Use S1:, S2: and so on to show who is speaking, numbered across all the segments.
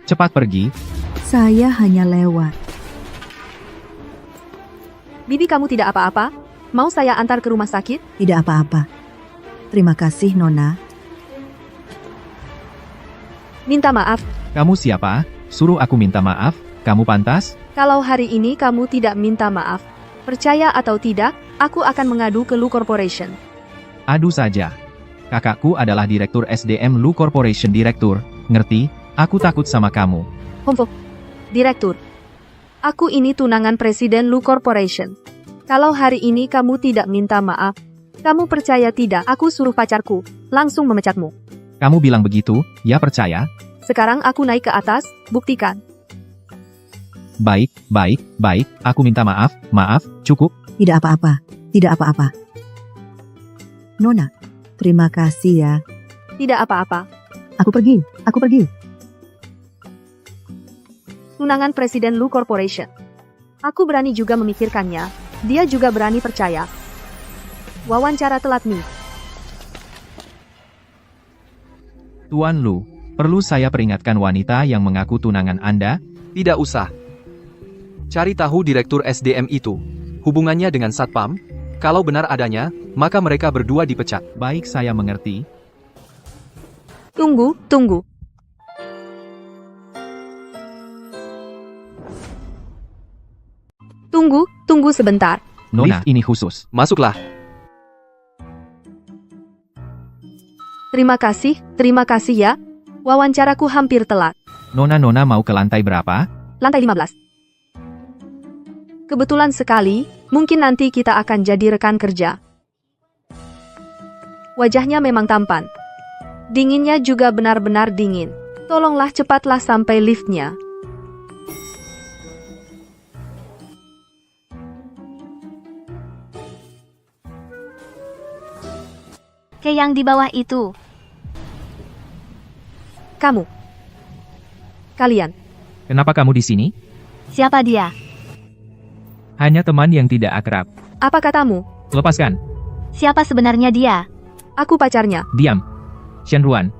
S1: Cepat pergi.
S2: Saya hanya lewat.
S3: Bibi, kamu tidak apa-apa? Mau saya antar ke rumah sakit?
S2: Tidak apa-apa. Terima kasih, Nona.
S3: Minta maaf,
S1: Kamu siapa? Suruh aku minta maaf? Kamu pantas?
S3: kalau hari ini kamu tidak minta maaf. Percaya atau tidak, aku akan mengadu ke Lu Corporation.
S1: Adu saja. Kakakku adalah Direktur SDM Lu Corporation Direktur. Ngerti? Aku takut sama kamu.
S3: Humfo, Direktur. Aku ini tunangan Presiden Lu Corporation. Kalau hari ini kamu tidak minta maaf, kamu percaya tidak aku suruh pacarku langsung memecatmu.
S1: Kamu bilang begitu, ya percaya?
S3: Sekarang aku naik ke atas, buktikan.
S1: Baik, baik, baik. Aku minta maaf, cukup.
S2: Tidak apa-apa. Tidak apa-apa. Nona, terima kasih ya.
S3: Tidak apa-apa.
S2: Aku pergi. Aku pergi.
S3: Tunangan Presiden Lu Corporation. Aku berani juga memikirkannya. Dia juga berani percaya. Wawancara telat nih.
S1: Tuan Lu, perlu saya peringatkan wanita yang mengaku tunangan Anda?
S4: Tidak usah. Cari tahu Direktur SDM itu. Hubungannya dengan Satpam. Kalau benar adanya, maka mereka berdua dipecat.
S1: Baik, saya mengerti.
S3: Tunggu. Tunggu sebentar.
S1: Nona, ini khusus.
S4: Masuklah.
S3: Terima kasih ya. Wawancaraku hampir telat.
S1: Nona mau ke lantai berapa?
S3: Lantai 15. Kebetulan sekali, mungkin nanti kita akan jadi rekan kerja. Wajahnya memang tampan. Dinginnya juga benar-benar dingin. Tolonglah cepatlah sampai liftnya.
S5: Ke yang di bawah itu.
S3: Kalian.
S1: Kenapa kamu di sini?
S5: Siapa dia?
S1: Hanya teman yang tidak akrab.
S3: Apa katamu?
S1: Lepaskan.
S5: Siapa sebenarnya dia?
S3: Aku pacarnya.
S1: Diam. Shenruan.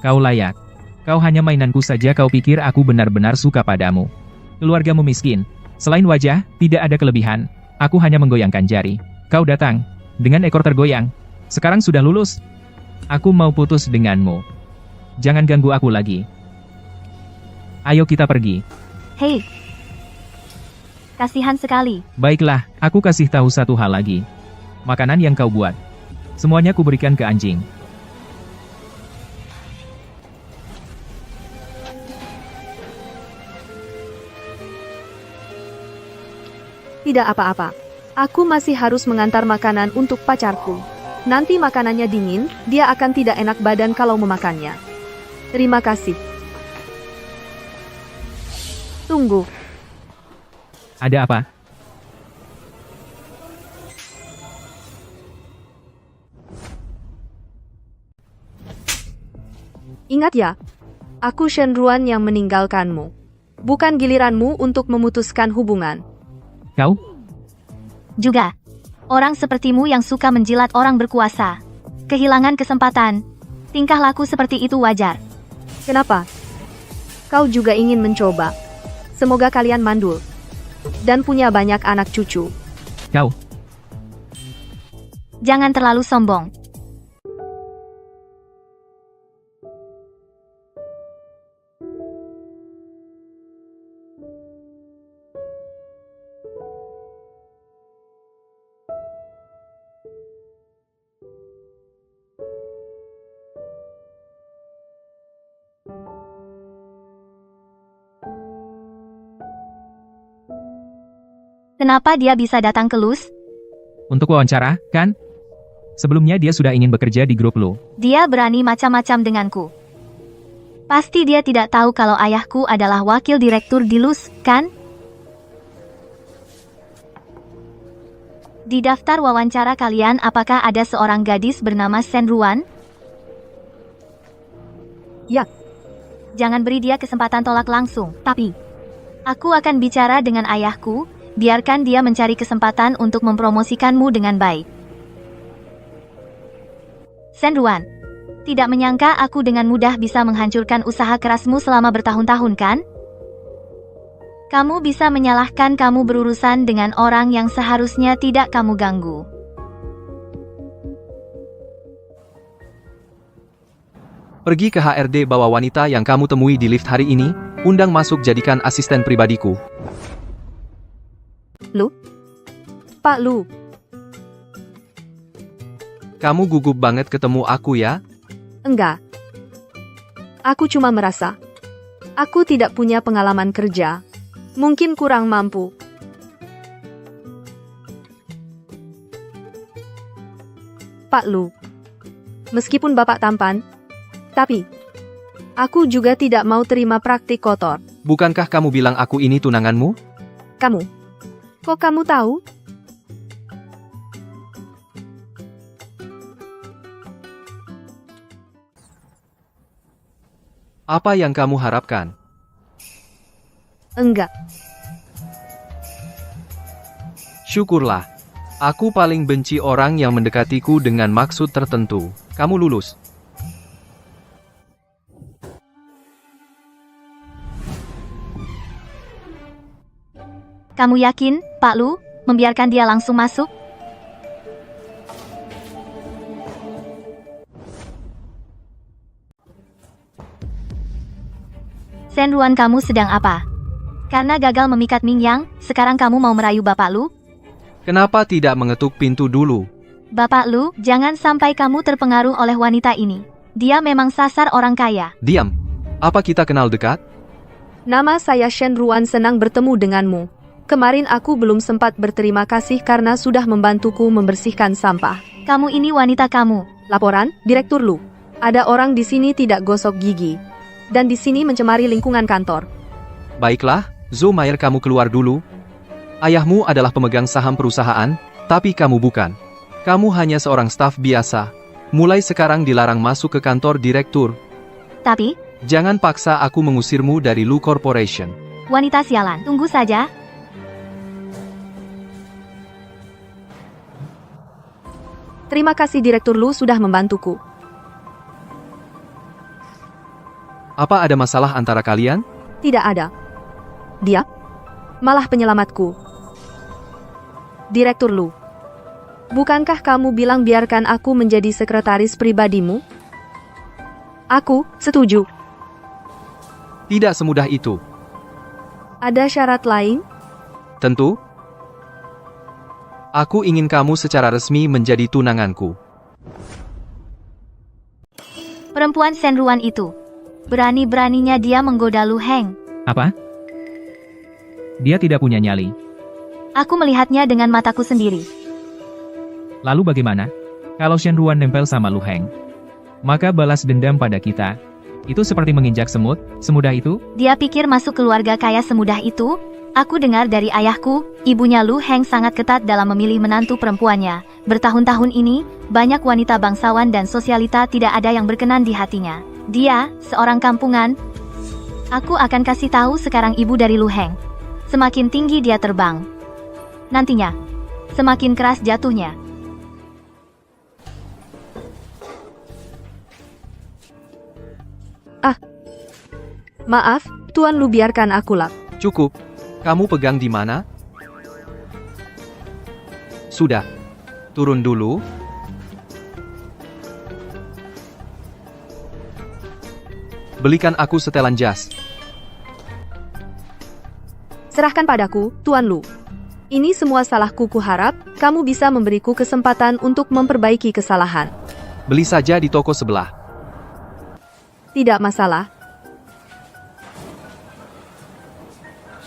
S1: Kau layak. Kau hanya mainanku saja. Kau pikir aku benar-benar suka padamu. Keluargamu miskin. Selain wajah, tidak ada kelebihan. Aku hanya menggoyangkan jari. Kau datang. Dengan ekor tergoyang. Sekarang sudah lulus. Aku mau putus denganmu. Jangan ganggu aku lagi. Ayo kita pergi.
S5: Hei. Kasihan sekali.
S1: Baiklah, aku kasih tahu satu hal lagi. Makanan yang kau buat. Semuanya kuberikan ke anjing.
S3: Tidak apa-apa. Aku masih harus mengantar makanan untuk pacarku. Nanti makanannya dingin, dia akan tidak enak badan kalau memakannya. Terima kasih. Tunggu.
S1: Ada apa?
S3: Ingat ya, aku Shenruan yang meninggalkanmu. Bukan giliranmu untuk memutuskan hubungan.
S1: Kau?
S5: Juga. Orang sepertimu yang suka menjilat orang berkuasa. Kehilangan kesempatan. Tingkah laku seperti itu wajar.
S3: Kenapa? Kau juga ingin mencoba. Semoga kalian mandul. Dan punya banyak anak cucu.
S1: Kau?
S5: Jangan terlalu sombong. Kenapa dia bisa datang ke Luz?
S1: Untuk wawancara, kan? Sebelumnya dia sudah ingin bekerja di grup Lu.
S5: Dia berani macam-macam denganku. Pasti dia tidak tahu kalau ayahku adalah wakil direktur di Luz, kan? Di daftar wawancara kalian apakah ada seorang gadis bernama Shenruan?
S3: Ya.
S5: Jangan beri dia kesempatan tolak langsung, tapi aku akan bicara dengan ayahku. Biarkan dia mencari kesempatan untuk mempromosikanmu dengan baik. Shenruan, Tidak menyangka aku dengan mudah bisa menghancurkan usaha kerasmu selama bertahun-tahun kan? Kamu bisa menyalahkan kamu berurusan dengan orang yang seharusnya tidak kamu ganggu.
S4: Pergi ke HRD bawa wanita yang kamu temui di lift hari ini, undang masuk jadikan asisten pribadiku.
S3: Lu? Pak Lu,
S4: Kamu gugup banget ketemu aku ya?
S3: enggak. Aku cuma merasa. Aku tidak punya pengalaman kerja. Mungkin kurang mampu. Pak Lu, meskipun Bapak tampan, tapi aku juga tidak mau terima praktik kotor.
S4: Bukankah kamu bilang aku ini tunanganmu?
S3: Kamu? Kok kamu tahu?
S4: Apa yang kamu harapkan?
S3: Enggak.
S4: Syukurlah. Aku paling benci orang yang mendekatiku dengan maksud tertentu. Kamu lulus.
S5: Kamu yakin, Pak Lu, membiarkan dia langsung masuk? Shen Ruan, kamu sedang apa? Karena gagal memikat Ming Yang, sekarang kamu mau merayu Bapak Lu?
S4: Kenapa tidak mengetuk pintu dulu?
S5: Bapak Lu, jangan sampai kamu terpengaruh oleh wanita ini. Dia memang sasar orang kaya.
S4: Diam. Apa kita kenal dekat?
S3: Nama saya Shen Ruan, senang bertemu denganmu. Kemarin aku belum sempat berterima kasih karena sudah membantuku membersihkan sampah.
S5: Kamu ini wanita kamu.
S3: Laporan, Direktur Lu. Ada orang di sini tidak gosok gigi. Dan di sini mencemari lingkungan kantor.
S4: Baiklah, Zhou Mayer, kamu keluar dulu. Ayahmu adalah pemegang saham perusahaan, tapi kamu bukan. Kamu hanya seorang staf biasa. Mulai sekarang dilarang masuk ke kantor direktur.
S5: Tapi,
S4: Jangan paksa aku mengusirmu dari Lu Corporation.
S5: wanita sialan, tunggu saja.
S3: Terima kasih Direktur Lu sudah membantuku.
S4: Apa ada masalah antara kalian?
S3: Tidak ada. Dia malah penyelamatku. Direktur Lu, bukankah kamu bilang biarkan aku menjadi sekretaris pribadimu? Aku setuju.
S4: Tidak semudah itu.
S3: Ada syarat lain?
S4: Tentu. Aku ingin kamu secara resmi menjadi tunanganku.
S5: Perempuan Shen Ruan itu. Berani-beraninya dia menggoda Lu Heng.
S1: Apa? Dia tidak punya nyali.
S5: Aku melihatnya dengan mataku sendiri.
S1: Lalu bagaimana? Kalau Shen Ruan nempel sama Lu Heng, maka balas dendam pada kita. Itu seperti menginjak semut, semudah itu?
S5: Dia pikir masuk keluarga kaya semudah itu? Aku dengar dari ayahku, ibunya Lu Heng sangat ketat dalam memilih menantu perempuannya. Bertahun-tahun ini, banyak wanita bangsawan dan sosialita tidak ada yang berkenan di hatinya. Dia, seorang kampungan. Aku akan kasih tahu sekarang ibu dari Lu Heng. Semakin tinggi dia terbang, nantinya, semakin keras jatuhnya.
S3: Maaf, Tuan Lu, biarkan aku lap.
S4: Cukup. Kamu pegang di mana? Sudah. Turun dulu. Belikan aku setelan jas.
S3: Serahkan padaku, Tuan Lu. Ini semua salahku, kuharap kamu bisa memberiku kesempatan untuk memperbaiki kesalahan.
S4: Beli saja di toko sebelah.
S3: Tidak masalah.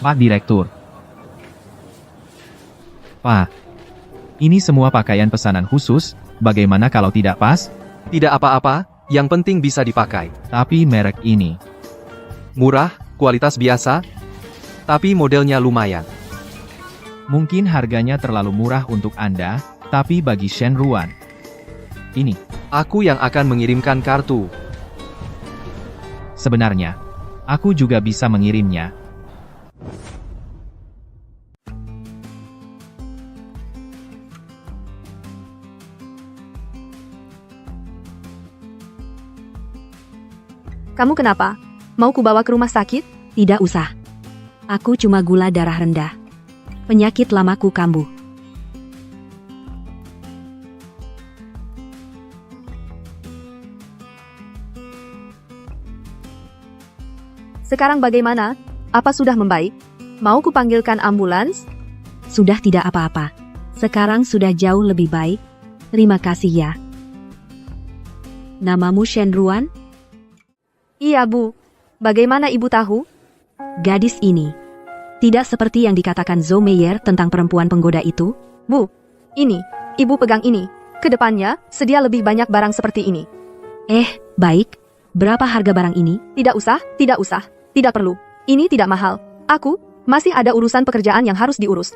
S1: Pak Direktur. Pak, ini semua pakaian pesanan khusus, bagaimana kalau tidak pas?
S4: Tidak apa-apa, yang penting bisa dipakai.
S1: Tapi merek ini.
S4: Murah, kualitas biasa, tapi modelnya lumayan.
S1: Mungkin harganya terlalu murah untuk Anda, tapi bagi Shen Ruan. Ini,
S4: Aku yang akan mengirimkan kartu.
S1: sebenarnya, aku juga bisa mengirimnya.
S3: Kamu kenapa? Mau kubawa ke rumah sakit?
S6: Tidak usah. Aku cuma gula darah rendah. Penyakit lamaku kambuh.
S3: Sekarang bagaimana? Apa sudah membaik? Mau kupanggilkan ambulans?
S6: Sudah tidak apa-apa. Sekarang sudah jauh lebih baik. Terima kasih ya. Namamu Shenruan?
S3: Iya, Bu. Bagaimana Ibu tahu?
S6: Gadis ini. Tidak seperti yang dikatakan Zhou Meier tentang perempuan penggoda itu.
S3: Bu, ini. Ibu pegang ini. Kedepannya, sedia lebih banyak barang seperti ini.
S6: Baik. Berapa harga barang ini?
S3: Tidak usah, tidak usah. Tidak perlu. Ini tidak mahal. Aku, masih ada urusan pekerjaan yang harus diurus.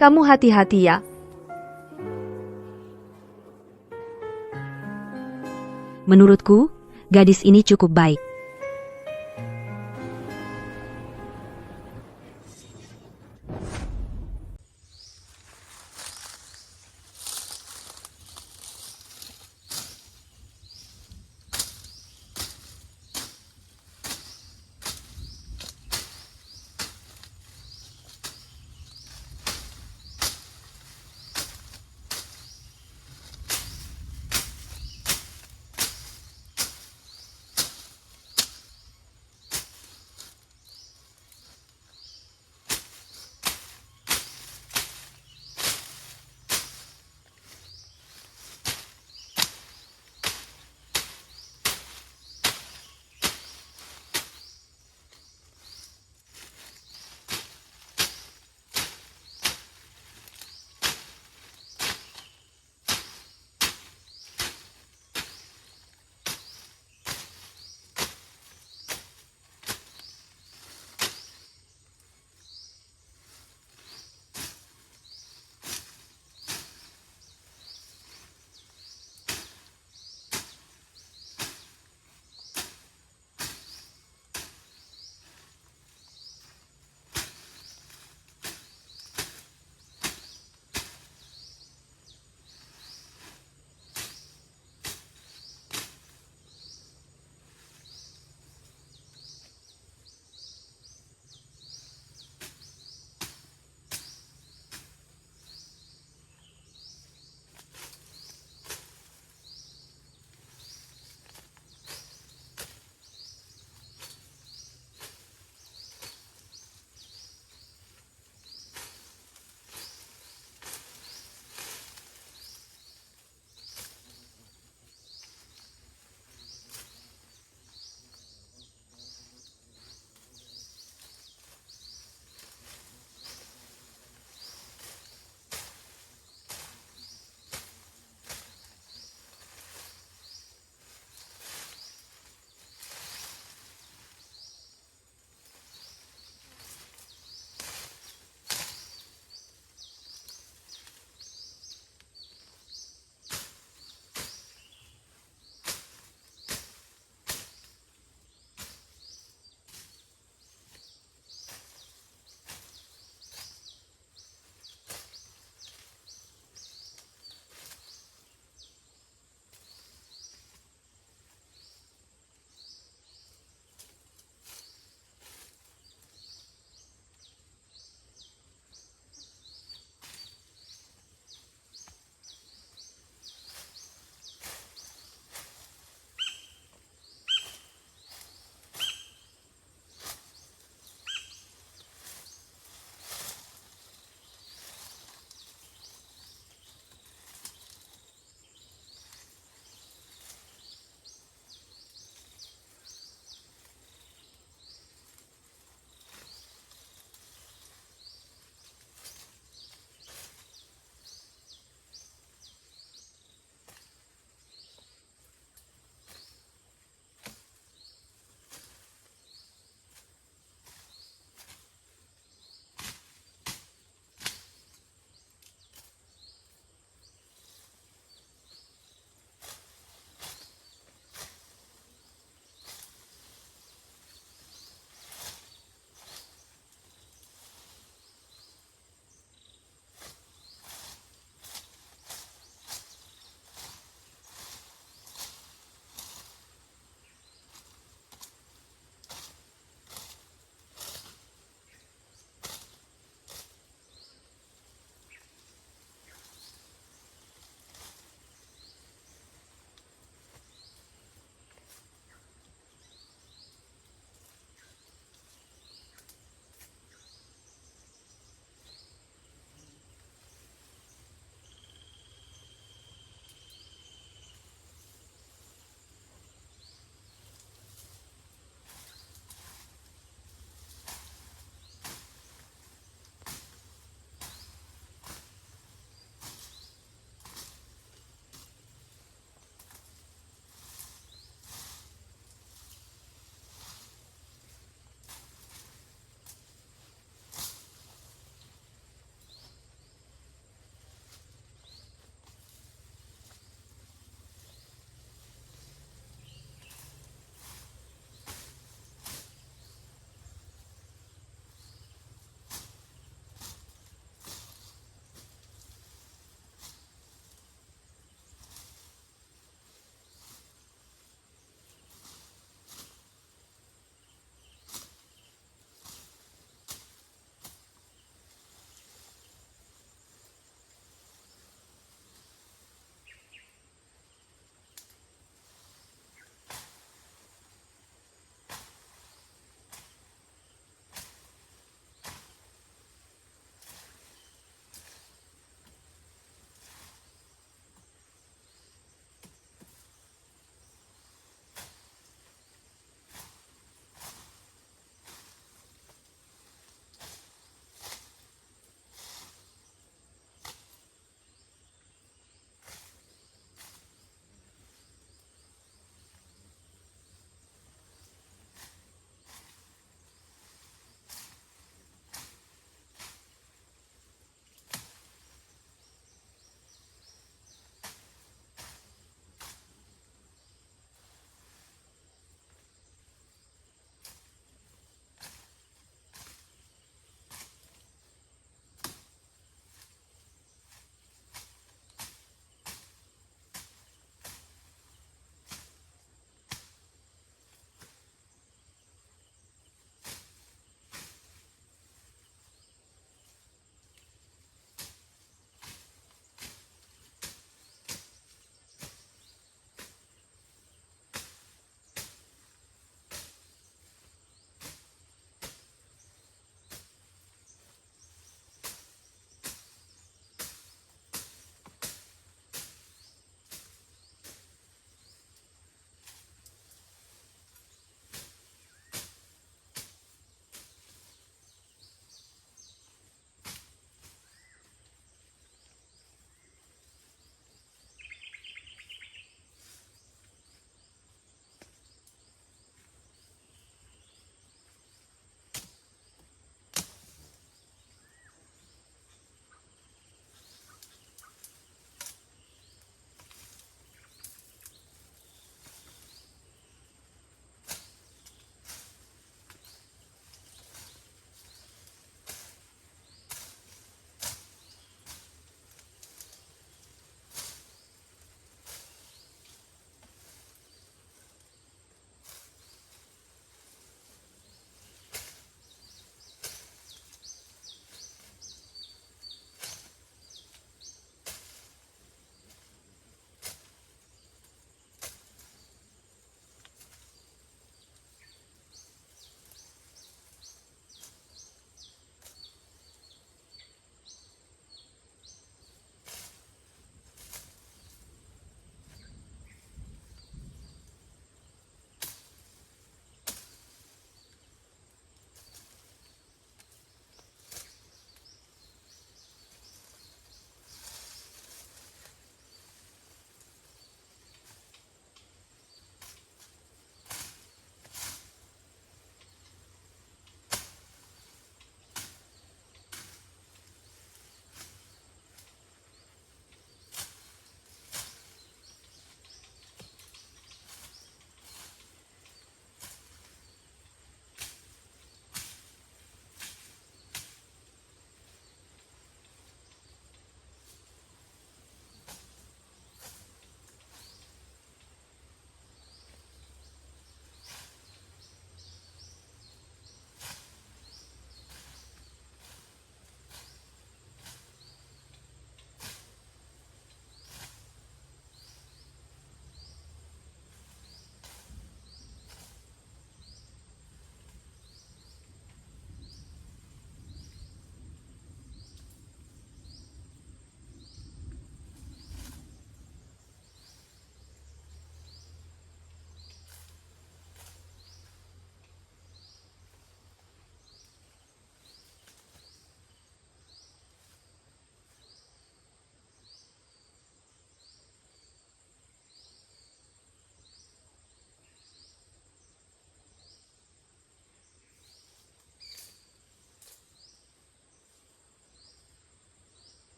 S3: Kamu hati-hati ya.
S6: Menurutku, gadis ini cukup baik.